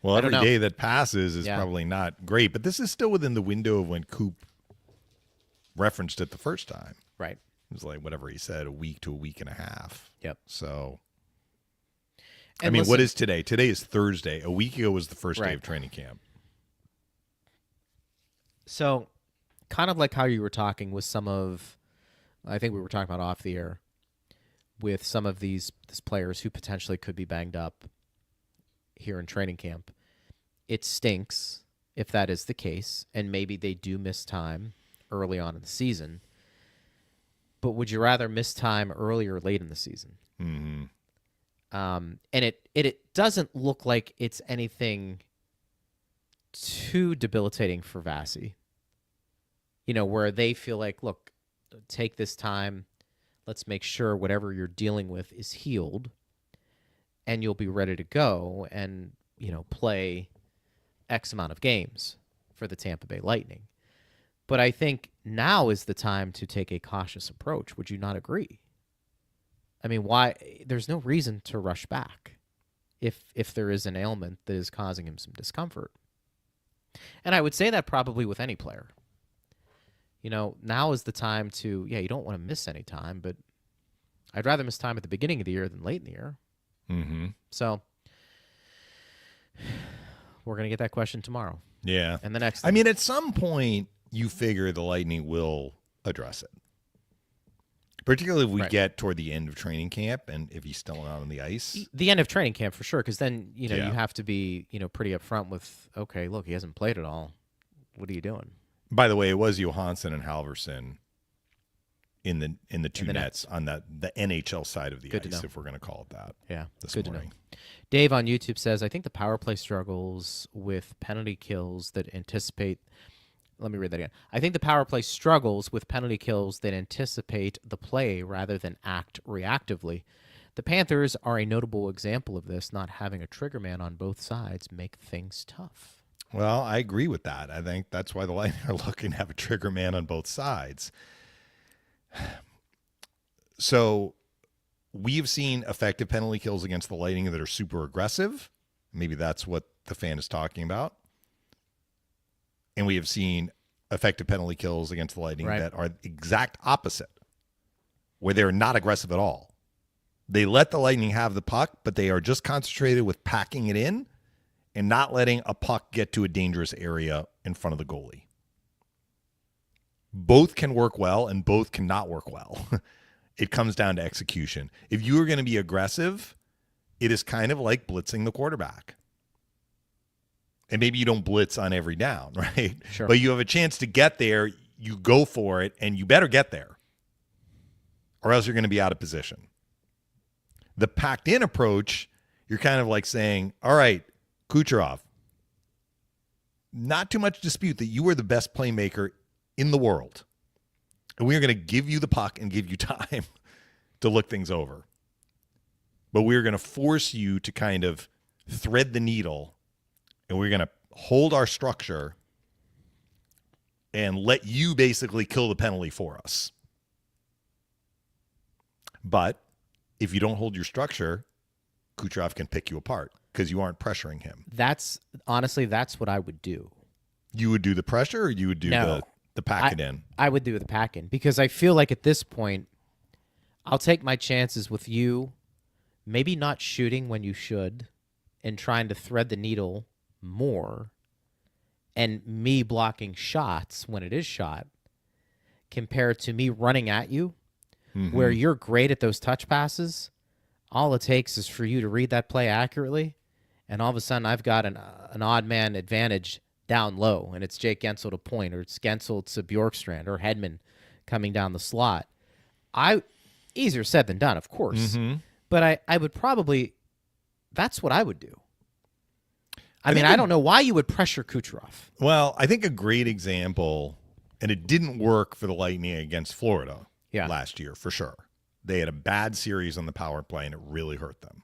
Well, every day that passes is probably not great, but this is still within the window of when Coop referenced it the first time. Right. It was like whatever he said, a week to a week and a half. Yep. So, and listen, what is today? Today is Thursday. A week ago was the first day of training camp. So, kind of like how you were talking with some of, I think we were talking about off the air, with some of these players who potentially could be banged up here in training camp. It stinks if that is the case, and maybe they do miss time early on in the season. But would you rather miss time early or late in the season? Mm-hmm. And it doesn't look like it's anything too debilitating for Vasi. Where they feel like, look, take this time. Let's make sure whatever you're dealing with is healed, and you'll be ready to go and, play X amount of games for the Tampa Bay Lightning. But I think now is the time to take a cautious approach. Would you not agree? I mean, why? There's no reason to rush back if there is an ailment that is causing him some discomfort. And I would say that probably with any player. Now is the time to, you don't want to miss any time, but I'd rather miss time at the beginning of the year than late in the year. Mm-hmm. So we're going to get that question tomorrow. Yeah. And the next I mean, at some point, you figure the Lightning will address it. Particularly if we get toward the end of training camp and if he's still not on the ice. The end of training camp, for sure, because then, you have to be, pretty upfront with, okay, look, he hasn't played at all. What are you doing? By the way, it was Johansson and Halverson in the two nets on the NHL side of the ice, if we're going to call it that. Yeah, this good morning. To know. Dave on YouTube says, I think the power play struggles with penalty kills that anticipate. Let me read that again. I think the power play struggles with penalty kills that anticipate the play rather than act reactively. The Panthers are a notable example of this. Not having a trigger man on both sides make things tough. Well, I agree with that. I think that's why the Lightning are looking to have a trigger man on both sides. So we've seen effective penalty kills against the Lightning that are super aggressive. Maybe that's what the fan is talking about. And we have seen effective penalty kills against the Lightning that are the exact opposite, where they're not aggressive at all. They let the Lightning have the puck, but they are just concentrated with packing it in and not letting a puck get to a dangerous area in front of the goalie. Both can work well and both cannot work well. It comes down to execution. If you are going to be aggressive, it is kind of like blitzing the quarterback. And maybe you don't blitz on every down, right? Sure. But you have a chance to get there, you go for it, and you better get there, or else you're going to be out of position. The packed-in approach, you're kind of like saying, all right, Kucherov, not too much dispute that you are the best playmaker in the world. And we are going to give you the puck and give you time to look things over. But we're going to force you to kind of thread the needle, and we're going to hold our structure and let you basically kill the penalty for us. But if you don't hold your structure, Kucherov can pick you apart because you aren't pressuring him. That's what I would do. You would do the pressure, or you would do the pack it in? I would do the pack in because I feel like at this point, I'll take my chances with you, maybe not shooting when you should, and trying to thread the needle more, and me blocking shots when it is shot, compared to me running at you, where you're great at those touch passes. All it takes is for you to read that play accurately, and all of a sudden I've got an odd man advantage down low, and it's Jake Gensel to point, or it's Gensel to Bjorkstrand, or Hedman coming down the slot. Easier said than done, of course. Mm-hmm. But I would probably, that's what I would do. I mean, I don't know why you would pressure Kucherov. Well, I think a great example, and it didn't work for the Lightning against Florida last year, for sure. They had a bad series on the power play, and it really hurt them.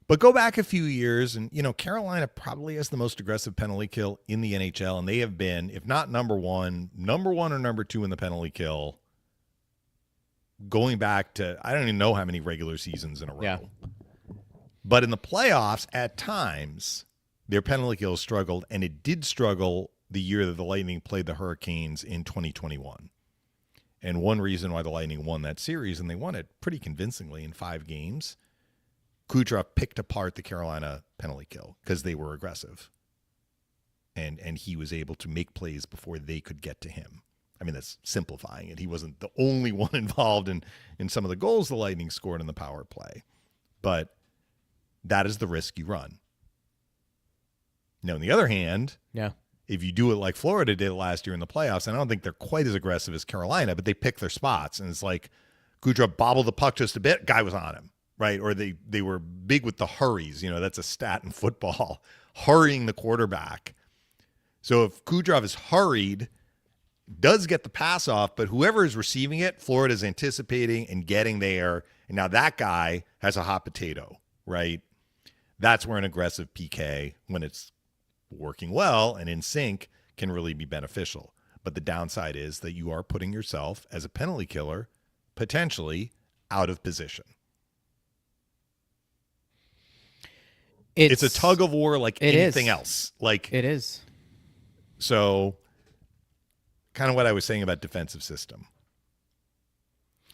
But go back a few years, and, Carolina probably has the most aggressive penalty kill in the NHL, and they have been, if not number one or number two in the penalty kill, going back to, I don't even know how many regular seasons in a row. Yeah. But in the playoffs, at times, their penalty kill struggled, and it did struggle the year that the Lightning played the Hurricanes in 2021. And one reason why the Lightning won that series, and they won it pretty convincingly in 5 games, Kucherov picked apart the Carolina penalty kill because they were aggressive. And he was able to make plays before they could get to him. I mean, that's simplifying it. He wasn't the only one involved in some of the goals the Lightning scored in the power play. But that is the risk you run. Now, on the other hand, if you do it like Florida did last year in the playoffs, and I don't think they're quite as aggressive as Carolina, but they pick their spots. And it's like Kucherov bobbled the puck just a bit, guy was on him, right? Or they were big with the hurries. That's a stat in football, hurrying the quarterback. So if Kucherov is hurried, does get the pass off, but whoever is receiving it, Florida's anticipating and getting there. And now that guy has a hot potato, right? That's where an aggressive PK, when it's working well and in sync, can really be beneficial. But the downside is that you are putting yourself as a penalty killer potentially out of position. It's a tug of war like anything else. Like it is. So kind of what I was saying about defensive system.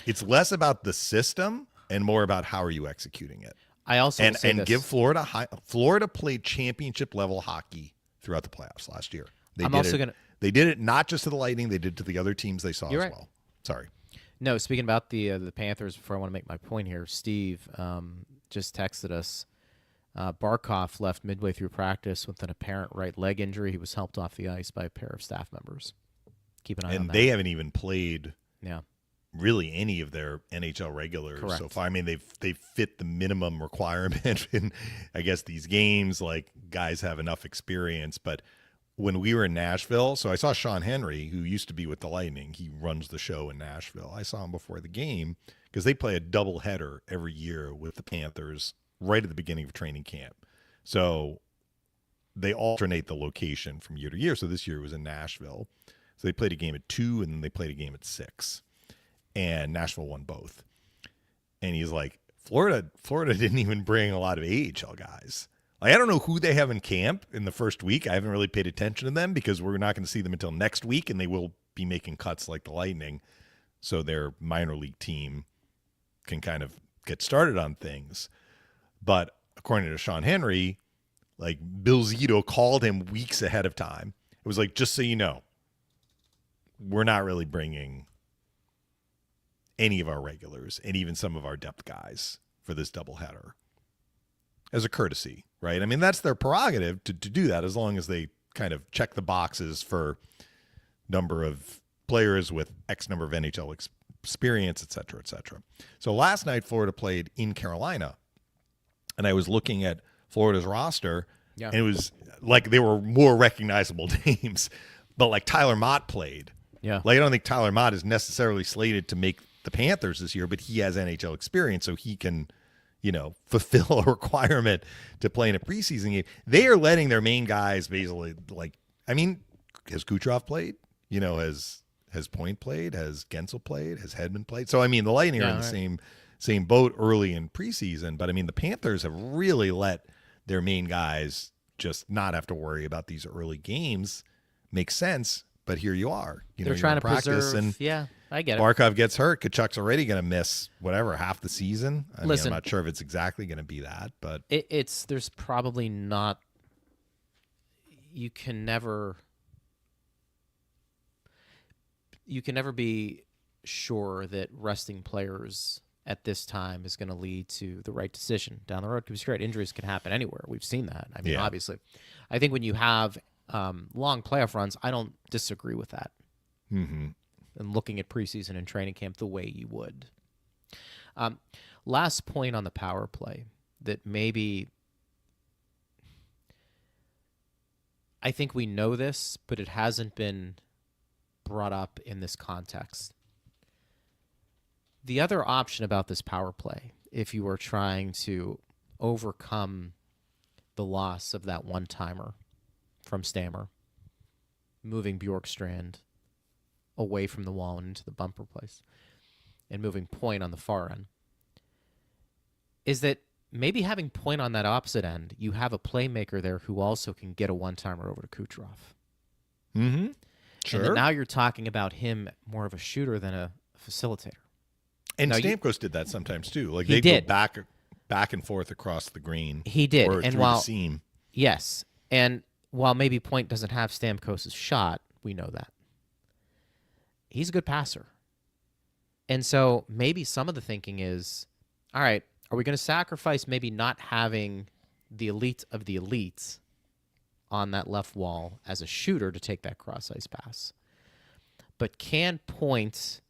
It's less about the system and more about how are you executing it. I also and give Florida played championship level hockey throughout the playoffs last year. They did it not just to the Lightning, they did it to the other teams they saw as well. Sorry. No, speaking about the Panthers, before I want to make my point here, Steve just texted us. Barkov left midway through practice with an apparent right leg injury. He was helped off the ice by a pair of staff members. Keep an eye on that. And they haven't even played really any of their NHL regulars so far. I mean, they've fit the minimum requirement in, I guess, these games. Like, guys have enough experience. But when we were in Nashville, so I saw Sean Henry, who used to be with the Lightning. He runs the show in Nashville. I saw him before the game because they play a doubleheader every year with the Panthers right at the beginning of training camp. So they alternate the location from year to year. So this year it was in Nashville. So they played a game at 2, and then they played a game at 6. And Nashville won both. And he's like, Florida didn't even bring a lot of AHL guys. Like, I don't know who they have in camp in the first week. I haven't really paid attention to them because we're not going to see them until next week, and they will be making cuts like the Lightning. So their minor league team can kind of get started on things. But according to Sean Henry, like, Bill Zito called him weeks ahead of time. It was like, just so you know, we're not really bringing any of our regulars and even some of our depth guys for this doubleheader as a courtesy, right? I mean, that's their prerogative to do that as long as they kind of check the boxes for number of players with X number of NHL experience, et cetera, et cetera. So last night, Florida played in Carolina, and I was looking at Florida's roster, and it was like they were more recognizable names, but like Tyler Mott played. Yeah. Like, I don't think Tyler Mott is necessarily slated to make the Panthers this year, but he has NHL experience, so he can, fulfill a requirement to play in a preseason game. They are letting their main guys basically, has Kucherov played? Has Point played? Has Gensel played? Has Hedman played? So, the Lightning are in the same boat early in preseason, but the Panthers have really let their main guys just not have to worry about these early games. Makes sense. But here you are. They're trying to practice, preserve. I get it. Barkov gets hurt. Kachuk's already going to miss half the season. Listen, I'm not sure if it's exactly going to be that, but there's probably not. You can never be sure that resting players at this time is going to lead to the right decision down the road. Because great injuries can happen anywhere. We've seen that. I mean, obviously. I think when you have long playoff runs, I don't disagree with that. Mm-hmm. And looking at preseason and training camp the way you would. Last point on the power play that maybe I think we know this, but it hasn't been brought up in this context. The other option about this power play, if you were trying to overcome the loss of that one-timer from Stammer, moving Bjorkstrand away from the wall and into the bumper place, and moving Point on the far end, is that maybe having Point on that opposite end, you have a playmaker there who also can get a one-timer over to Kucherov. Mm-hmm. Sure. And now you're talking about him more of a shooter than a facilitator. And now Stamkos did that sometimes too. Like He they did. go back and forth across the green. He did. Or And through while the seam. Yes. And while maybe Point doesn't have Stamkos' shot, we know that. He's a good passer. And so maybe some of the thinking is, all right, are we going to sacrifice maybe not having the elite of the elites on that left wall as a shooter to take that cross-ice pass? But can Point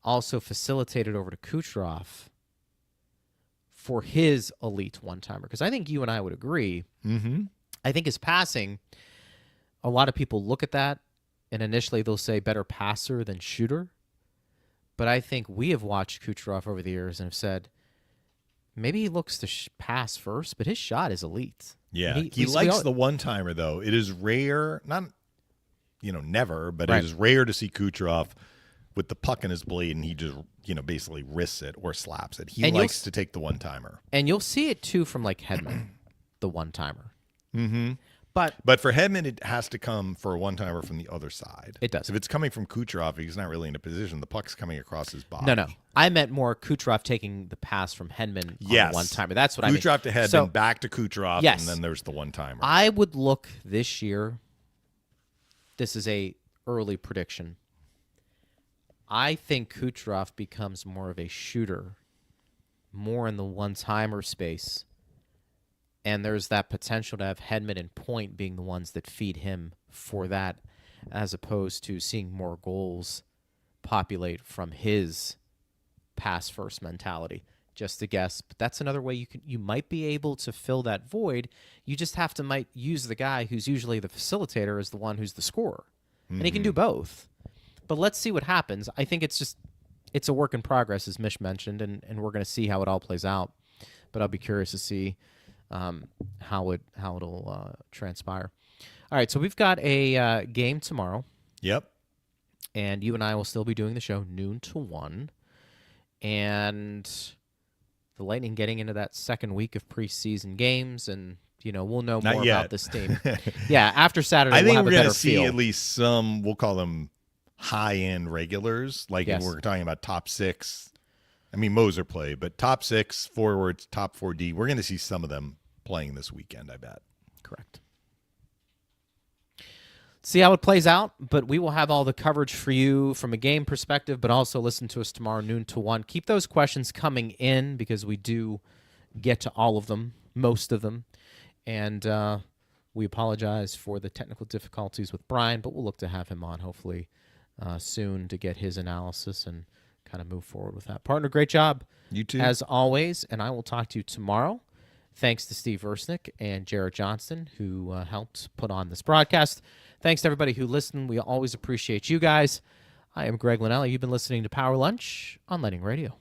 also facilitate it over to Kucherov for his elite one-timer? Because I think you and I would agree. Mm-hmm. I think his passing, a lot of people look at that, and initially they'll say better passer than shooter. But I think we have watched Kucherov over the years and have said, maybe he looks to pass first, but his shot is elite. Yeah, And he likes the one-timer, though. It is rare, not, never, but it is rare to see Kucherov with the puck in his blade and he just, basically wrists it or slaps it. He likes to take the one-timer. And you'll see it, too, from, Hedman, the one-timer. Mm-hmm. But for Hedman, it has to come for a one-timer from the other side. It does. If it's coming from Kucherov, he's not really in a position. The puck's coming across his body. No. I meant more Kucherov taking the pass from Hedman on the one-timer. That's what I mean. Kucherov to Hedman, back to Kucherov, yes, and then there's the one-timer. I would look this year. This is a early prediction. I think Kucherov becomes more of a shooter, more in the one-timer space. And there's that potential to have Hedman and Point being the ones that feed him for that, as opposed to seeing more goals populate from his pass-first mentality. Just a guess, but that's another way you might be able to fill that void. You just have to might use the guy who's usually the facilitator as the one who's the scorer, and he can do both. But let's see what happens. I think it's a work in progress, as Mish mentioned, and we're going to see how it all plays out. But I'll be curious to see how it'll transpire. All right, so we've got a game tomorrow. Yep. And you and I will still be doing the show noon to 1. And the Lightning getting into that second week of preseason games, and we'll know more about this team. Yeah, after Saturday, I think we'll have we're a going better to see feel. at least some. We'll call them high-end regulars. Like Yes. if we're talking about top 6. I mean, Moser play, but top 6 forwards, top 4D. We're going to see some of them playing this weekend, I bet. Correct. See how it plays out, but we will have all the coverage for you from a game perspective, but also listen to us tomorrow noon to 1. Keep those questions coming in because we do get to all of them, most of them. And we apologize for the technical difficulties with Brian, but we'll look to have him on hopefully soon to get his analysis and kind of move forward with that. Partner, great job. You too. As always, and I will talk to you tomorrow. Thanks to Steve Versnick and Jared Johnston, who helped put on this broadcast. Thanks to everybody who listened. We always appreciate you guys. I am Greg Linnelli. You've been listening to Power Lunch on Lightning Radio.